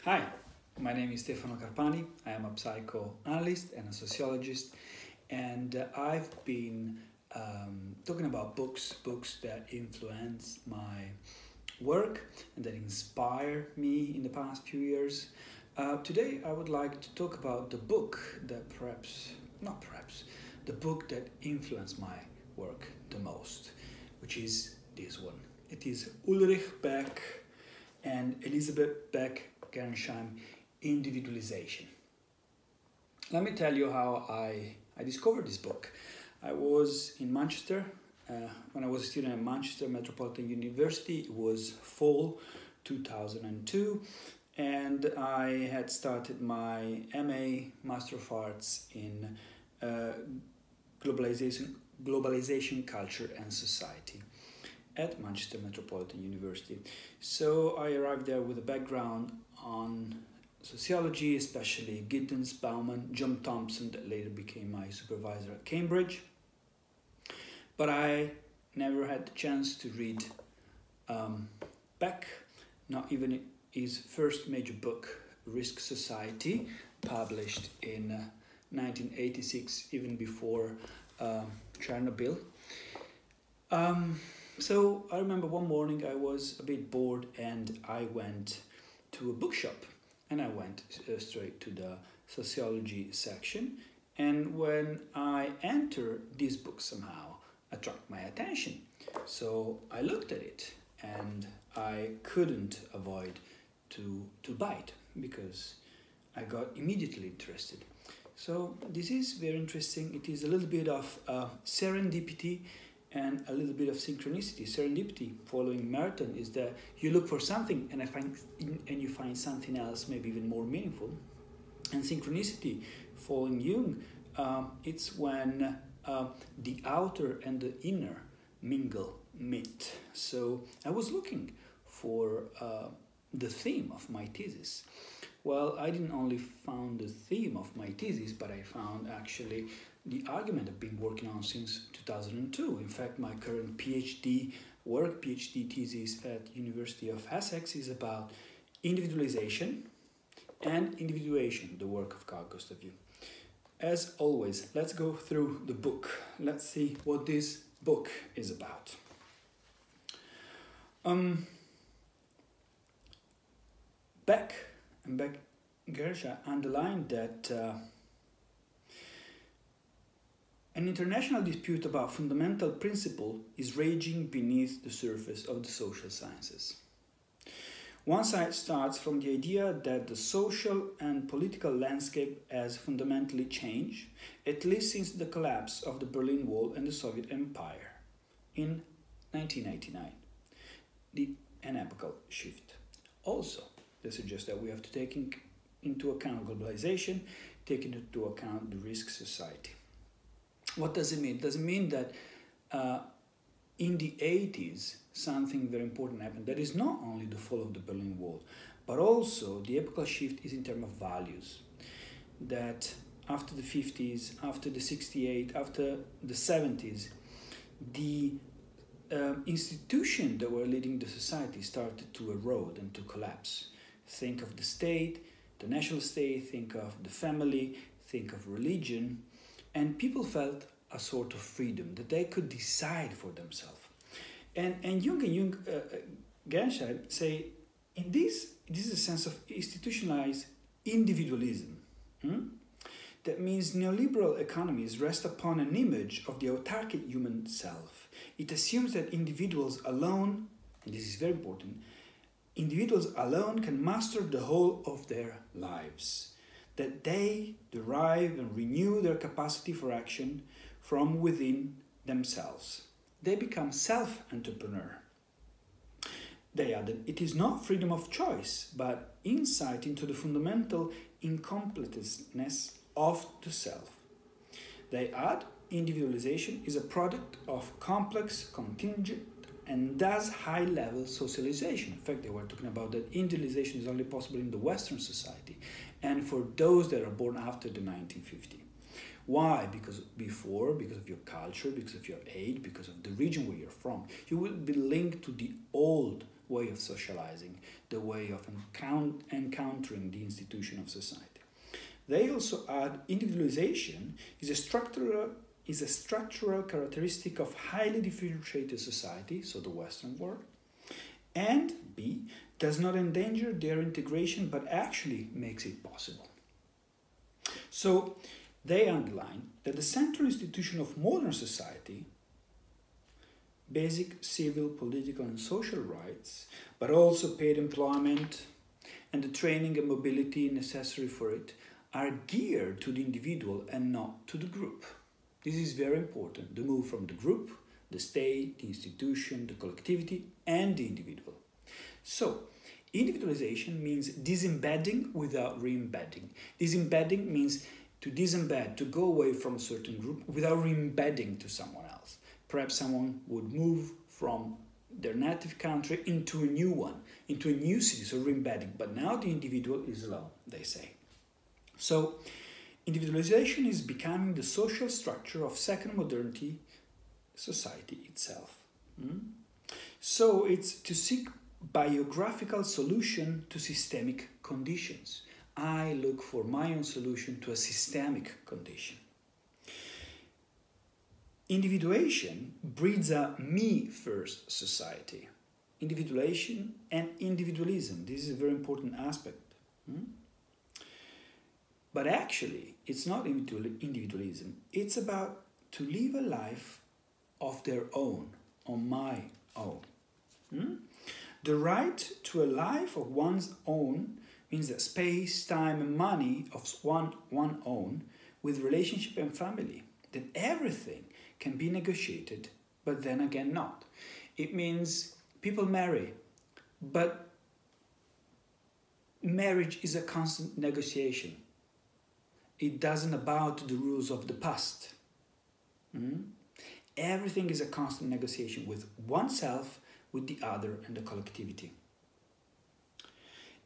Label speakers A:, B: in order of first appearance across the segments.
A: Hi, my name is Stefano Carpani. I am a psychoanalyst and a sociologist, and I've been talking about books that influence my work and that inspire me in the past few years. Today, I would like to talk about the book that the book that influenced my work the most, which is this one. It is Ulrich Beck and Elisabeth Beck-Gernsheim, Individualization. Let me tell you how I discovered this book. I was in Manchester, when I was a student at Manchester Metropolitan University. It was fall 2002, and I had started my MA, Master of Arts in globalization, culture and society at Manchester Metropolitan University. So I arrived there with a background on sociology, especially Giddens, Bauman, John Thompson, that later became my supervisor at Cambridge. But I never had the chance to read Beck, not even his first major book, Risk Society, published in 1986, even before Chernobyl. So I remember one morning I was a bit bored and I went to a bookshop, and I went straight to the sociology section, and when I entered, this book somehow attracted my attention. So I looked at it and I couldn't avoid to buy it because I got immediately interested. So this is very interesting. It is a little bit of serendipity and a little bit of synchronicity. Serendipity, following Merton, is that you look for something and you find something else, maybe even more meaningful. And synchronicity, following Jung, it's when the outer and the inner meet. So I was looking for the theme of my thesis. Well, I didn't only find the theme of my thesis, but I found actually the argument I've been working on since 2002. In fact, my current PhD thesis at University of Essex is about individualization and individuation, the work of Carl Gustav Jung. As always, let's go through the book. Let's see what this book is about. Beck and Beck-Gernsheim underlined that an international dispute about fundamental principle is raging beneath the surface of the social sciences. One side starts from the idea that the social and political landscape has fundamentally changed, at least since the collapse of the Berlin Wall and the Soviet Empire in 1989. An epochal shift. Also, they suggest that we have to take into account globalization, take into account the risk society. What does it mean? Does it mean that in the 80s something very important happened? That is not only the fall of the Berlin Wall, but also the epochal shift is in terms of values. That after the 50s, after the 68, after the 70s, the institutions that were leading the society started to erode and to collapse. Think of the state, the national state, think of the family, think of religion, and people felt a sort of freedom that they could decide for themselves. And Jung Gernsheim say in this is a sense of institutionalized individualism. That means neoliberal economies rest upon an image of the autarkic human self. It assumes that individuals alone, and this is very important, individuals alone can master the whole of their lives, that they derive and renew their capacity for action from within themselves. They become self-entrepreneur. They added, it is not freedom of choice, but insight into the fundamental incompleteness of the self. They add, individualization is a product of complex, contingent, and thus high-level socialization. In fact, they were talking about that individualization is only possible in the Western society and for those that are born after the 1950. Why? Because of your culture, because of your age, because of the region where you're from, you will be linked to the old way of socializing, the way of encountering the institution of society. They also add individualization is a structural characteristic of highly differentiated society, so the Western world, and B, does not endanger their integration but actually makes it possible. So they underline that the central institution of modern society, basic civil, political and social rights, but also paid employment and the training and mobility necessary for it, are geared to the individual and not to the group. This is very important, the move from the group, the state, the institution, the collectivity, and the individual. So, individualization means disembedding without re-embedding. Disembedding means to disembed, to go away from a certain group without re-embedding to someone else. Perhaps someone would move from their native country into a new one, into a new city, so re-embedding. But now the individual is alone, they say. So, individualization is becoming the social structure of second modernity society itself. So it's to seek biographical solution to systemic conditions. I look for my own solution to a systemic condition. Individuation breeds a me-first society. Individuation and individualism, this is a very important aspect. But actually, it's not individualism. It's about to live a life of their own, on my own. The right to a life of one's own means that space, time and money of one own with relationship and family. That everything can be negotiated, but then again not. It means people marry, but marriage is a constant negotiation. It doesn't about the rules of the past. Everything is a constant negotiation with oneself, with the other and the collectivity.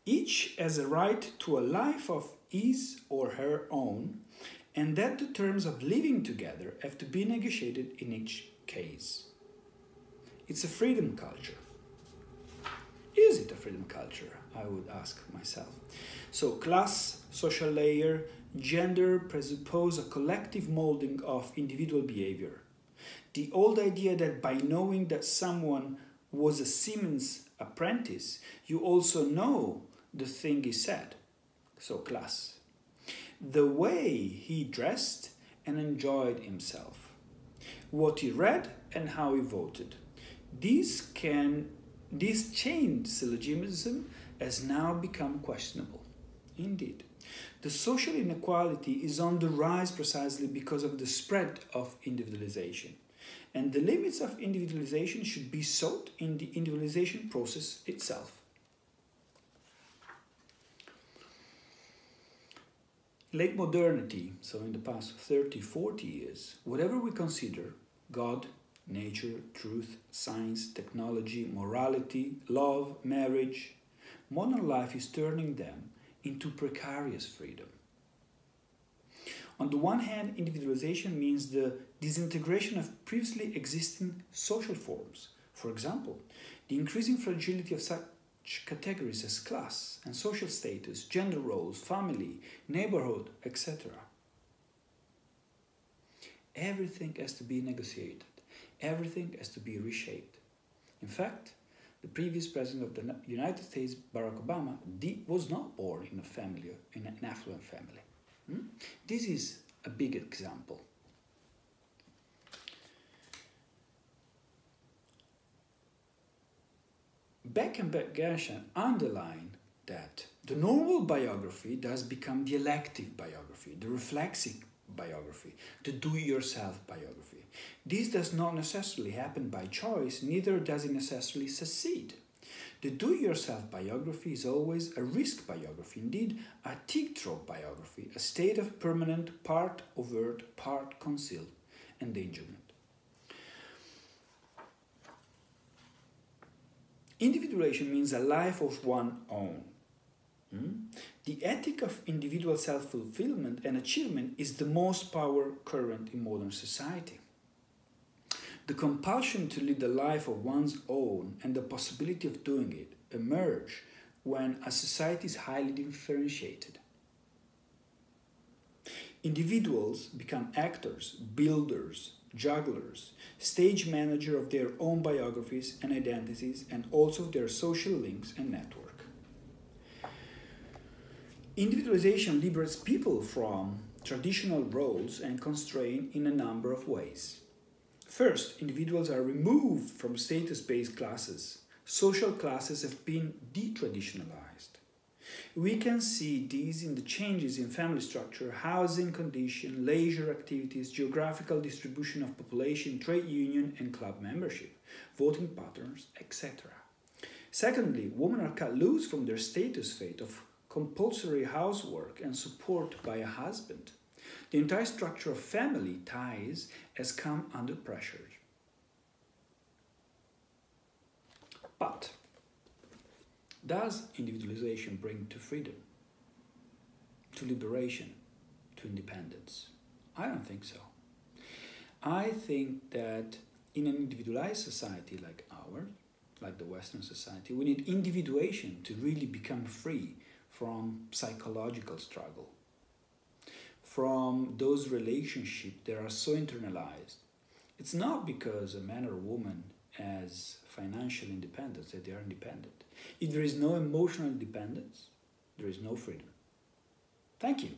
A: Each has a right to a life of his or her own, and that the terms of living together have to be negotiated in each case. It's a freedom culture. Is it a freedom culture? I would ask myself. So class, social layer, gender presuppose a collective molding of individual behavior. The old idea that by knowing that someone was a Siemens apprentice, you also know the thing he said. So class. The way he dressed and enjoyed himself. What he read and how he voted. This chained syllogism has now become questionable. Indeed. The social inequality is on the rise precisely because of the spread of individualization. And the limits of individualization should be sought in the individualization process itself. Late modernity, so in the past 30, 40 years, whatever we consider, God, nature, truth, science, technology, morality, love, marriage, modern life is turning them into precarious freedom. On the one hand, individualization means the disintegration of previously existing social forms. For example, the increasing fragility of such categories as class and social status, gender roles, family, neighborhood, etc. Everything has to be negotiated. Everything has to be reshaped. In fact, the previous president of the United States, Barack Obama, was not born in a family, in an affluent family. This is a big example. Beck and Beck-Gernsheim underline that the normal biography does become the elective biography, the reflexive biography, the do-it-yourself biography. This does not necessarily happen by choice, neither does it necessarily succeed. The do-it-yourself biography is always a risk biography, indeed a tightrope biography, a state of permanent, part overt, part concealed endangerment. Individuation means a life of one's own. The ethic of individual self-fulfillment and achievement is the most power current in modern society. The compulsion to lead a life of one's own and the possibility of doing it emerge when a society is highly differentiated. Individuals become actors, builders, jugglers, stage manager of their own biographies and identities, and also of their social links and network. Individualization liberates people from traditional roles and constraints in a number of ways. First, individuals are removed from status-based classes. Social classes have been detraditionalized. We can see these in the changes in family structure, housing condition, leisure activities, geographical distribution of population, trade union and club membership, voting patterns, etc. Secondly, women are cut loose from their status fate of compulsory housework and support by a husband. The entire structure of family ties has come under pressure. But does individualization bring to freedom, to liberation, to independence? I don't think so. I think that in an individualized society like ours, like the Western society, we need individuation to really become free from psychological struggle, from those relationships that are so internalized. It's not because a man or a woman has financial independence that they are independent. If there is no emotional independence, there is no freedom. Thank you.